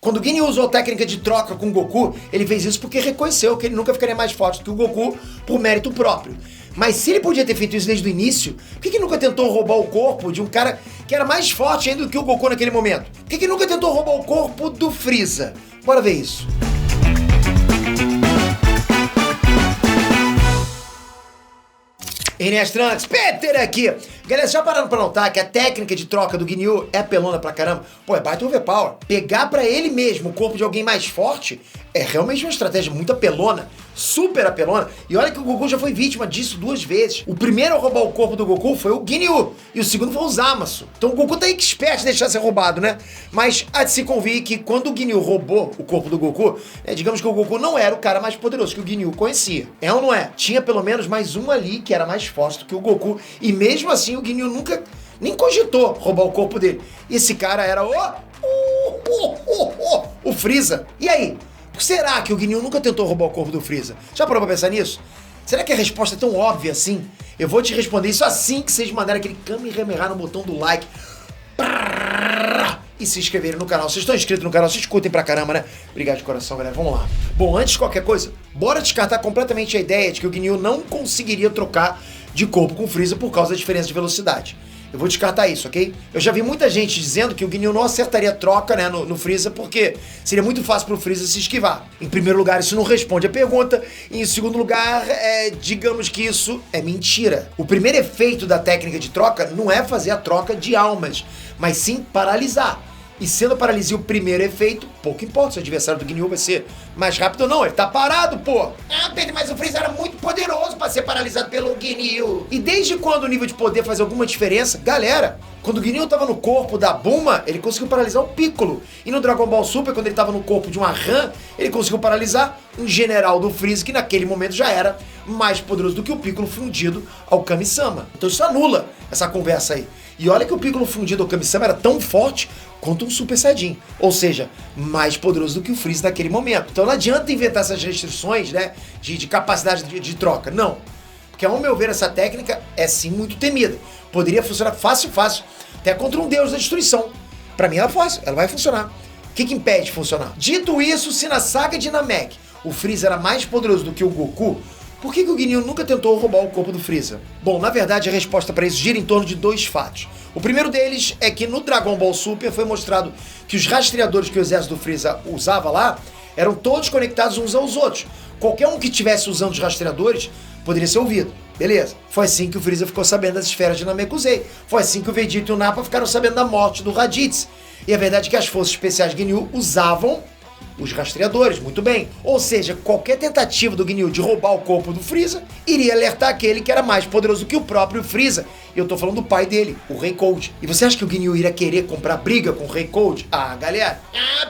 Quando o Ginyu usou a técnica de troca com o Goku, ele fez isso porque reconheceu que ele nunca ficaria mais forte que o Goku por mérito próprio. Mas se ele podia ter feito isso desde o início, por que nunca tentou roubar o corpo de um cara que era mais forte ainda do que o Goku naquele momento? Por que nunca tentou roubar o corpo do Freeza? Bora ver isso. Enes Trunks, Peter aqui! Galera, já pararam pra notar que a técnica de troca do Ginyu é pelona pra caramba? Pô, é baita overpower. Pegar pra ele mesmo o corpo de alguém mais forte é realmente uma estratégia muito apelona, super apelona. E olha que o Goku já foi vítima disso 2 vezes. O primeiro a roubar o corpo do Goku foi o Ginyu, e o segundo foi o Zamasu. Então o Goku tá expert em deixar ser roubado, né? Mas há de se convir que quando o Ginyu roubou o corpo do Goku, digamos que o Goku não era o cara mais poderoso que o Ginyu conhecia. É ou não é? Tinha pelo menos mais um ali que era mais forte do que o Goku, e mesmo assim o Ginyu nunca nem cogitou roubar o corpo dele. E esse cara era o Freeza. E aí? Será que o Ginyu nunca tentou roubar o corpo do Freeza? Já parou pra pensar nisso? Será que a resposta é tão óbvia assim? Eu vou te responder isso assim que vocês mandarem aquele Kamehameha no botão do like e se inscreverem no canal. Vocês estão inscritos no canal, vocês curtem pra caramba, né? Obrigado de coração, galera. Vamos lá. Bom, antes de qualquer coisa, bora descartar completamente a ideia de que o Ginyu não conseguiria trocar de corpo com o Freeza por causa da diferença de velocidade. Eu vou descartar isso, ok? Eu já vi muita gente dizendo que o Ginyu não acertaria troca, né, no Freeza, porque seria muito fácil pro Freeza se esquivar. Em primeiro lugar, isso não responde a pergunta. E em segundo lugar, digamos que isso é mentira. O primeiro efeito da técnica de troca não é fazer a troca de almas, mas sim paralisar. E sendo a paralisia o primeiro efeito, pouco importa se o adversário do Ginyu vai ser mais rápido ou não, ele tá parado, pô! Ah, Pedro, mas o Freeza era muito poderoso pra ser paralisado pelo Ginyu. E desde quando o nível de poder faz alguma diferença? Galera, quando o Ginyu tava no corpo da Bulma, ele conseguiu paralisar o Piccolo. E no Dragon Ball Super, quando ele tava no corpo de uma Han, ele conseguiu paralisar um general do Freeza, que naquele momento já era mais poderoso do que o Piccolo fundido ao Kami-sama. Então isso anula essa conversa aí. E olha que o Piccolo fundido ao Kami-sama era tão forte quanto um Super Saiyajin, ou seja, mais poderoso do que o Freeza naquele momento. Então não adianta inventar essas restrições, né, de capacidade de troca, não. Porque ao meu ver essa técnica é sim muito temida. Poderia funcionar fácil, até contra um deus da destruição. Pra mim ela é fácil, ela vai funcionar. O que impede de funcionar? Dito isso, se na saga de Namek o Freeza era mais poderoso do que o Goku, por que o Ginyu nunca tentou roubar o corpo do Freeza? Bom, na verdade a resposta para isso gira em torno de 2 fatos. O primeiro deles é que no Dragon Ball Super foi mostrado que os rastreadores que o exército do Freeza usava lá eram todos conectados uns aos outros. Qualquer um que estivesse usando os rastreadores poderia ser ouvido. Beleza. Foi assim que o Freeza ficou sabendo das esferas de Namekusei. Foi assim que o Vegeta e o Nappa ficaram sabendo da morte do Raditz. E a verdade é que as forças especiais Ginyu usavam os rastreadores, muito bem. Ou seja, qualquer tentativa do Ginyu de roubar o corpo do Freeza iria alertar aquele que era mais poderoso que o próprio Freeza. E eu tô falando do pai dele, o Rei Cold. E você acha que o Ginyu iria querer comprar briga com o Rei Cold? Ah, galera.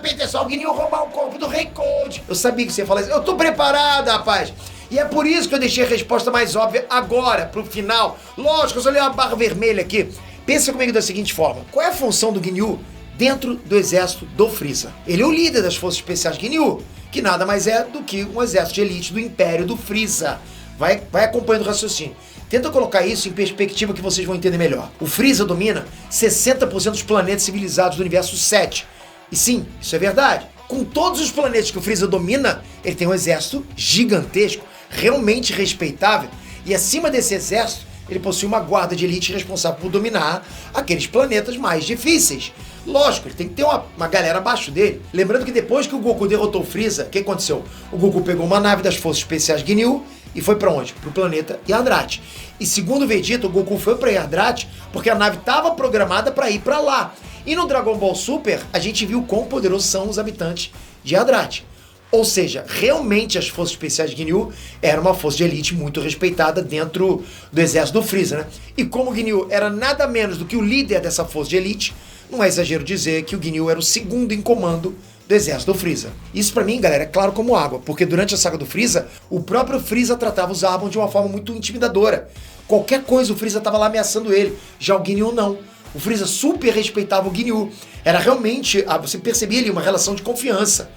Peter, só o Ginyu roubar o corpo do Rei Cold. Eu sabia que você ia falar isso. Eu tô preparado, rapaz. E é por isso que eu deixei a resposta mais óbvia agora, pro final. Lógico, eu só li uma barra vermelha aqui. Pensa comigo da seguinte forma. Qual é a função do Ginyu dentro do exército do Freeza? Ele é o líder das forças especiais Ginyu, que nada mais é do que um exército de elite do Império do Freeza. Vai acompanhando o raciocínio. Tenta colocar isso em perspectiva que vocês vão entender melhor. O Freeza domina 60% dos planetas civilizados do universo 7. E sim, isso é verdade. Com todos os planetas que o Freeza domina, ele tem um exército gigantesco, realmente respeitável, e acima desse exército, ele possui uma guarda de elite responsável por dominar aqueles planetas mais difíceis. Lógico, ele tem que ter uma galera abaixo dele. Lembrando que depois que o Goku derrotou o Freeza, o que aconteceu? O Goku pegou uma nave das Forças Especiais Ginyu e foi pra onde? Pro planeta Yadrati. E segundo o Vegeta, o Goku foi pra Yadrati porque a nave estava programada para ir pra lá. E no Dragon Ball Super, a gente viu quão poderosos são os habitantes de Yadrati. Ou seja, realmente as Forças Especiais Ginyu eram uma força de elite muito respeitada dentro do exército do Freeza, né? E como o Ginyu era nada menos do que o líder dessa força de elite, não é exagero dizer que o Ginyu era o segundo em comando do exército do Freeza. Isso pra mim, galera, é claro como água, porque durante a saga do Freeza, o próprio Freeza tratava os Zarbon de uma forma muito intimidadora. Qualquer coisa o Freeza tava lá ameaçando ele, já o Ginyu não. O Freeza super respeitava o Ginyu. Era realmente, você percebia ali uma relação de confiança.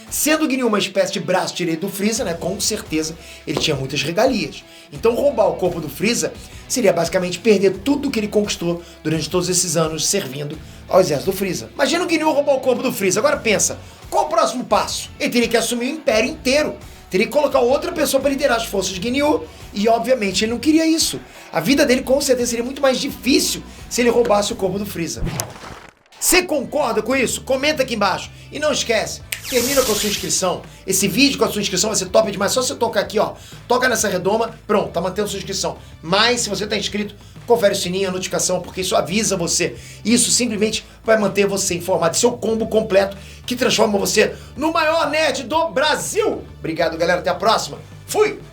Sendo o Ginyu uma espécie de braço direito do Freeza, né, com certeza ele tinha muitas regalias. Então roubar o corpo do Freeza seria basicamente perder tudo que ele conquistou durante todos esses anos servindo ao exército do Freeza. Imagina o Ginyu roubar o corpo do Freeza. Agora pensa, qual próximo passo? Ele teria que assumir o império inteiro. Teria que colocar outra pessoa para liderar as forças de Ginyu. E obviamente ele não queria isso. A vida dele com certeza seria muito mais difícil se ele roubasse o corpo do Freeza. Você concorda com isso? Comenta aqui embaixo. E não esquece, termina com a sua inscrição. Esse vídeo com a sua inscrição vai ser top demais. Só você tocar aqui, ó. Toca nessa redoma, pronto, tá mantendo a sua inscrição. Mas se você tá inscrito, confere o sininho, a notificação, porque isso avisa você. Isso simplesmente vai manter você informado. Seu combo completo que transforma você no maior nerd do Brasil. Obrigado, galera. Até a próxima. Fui!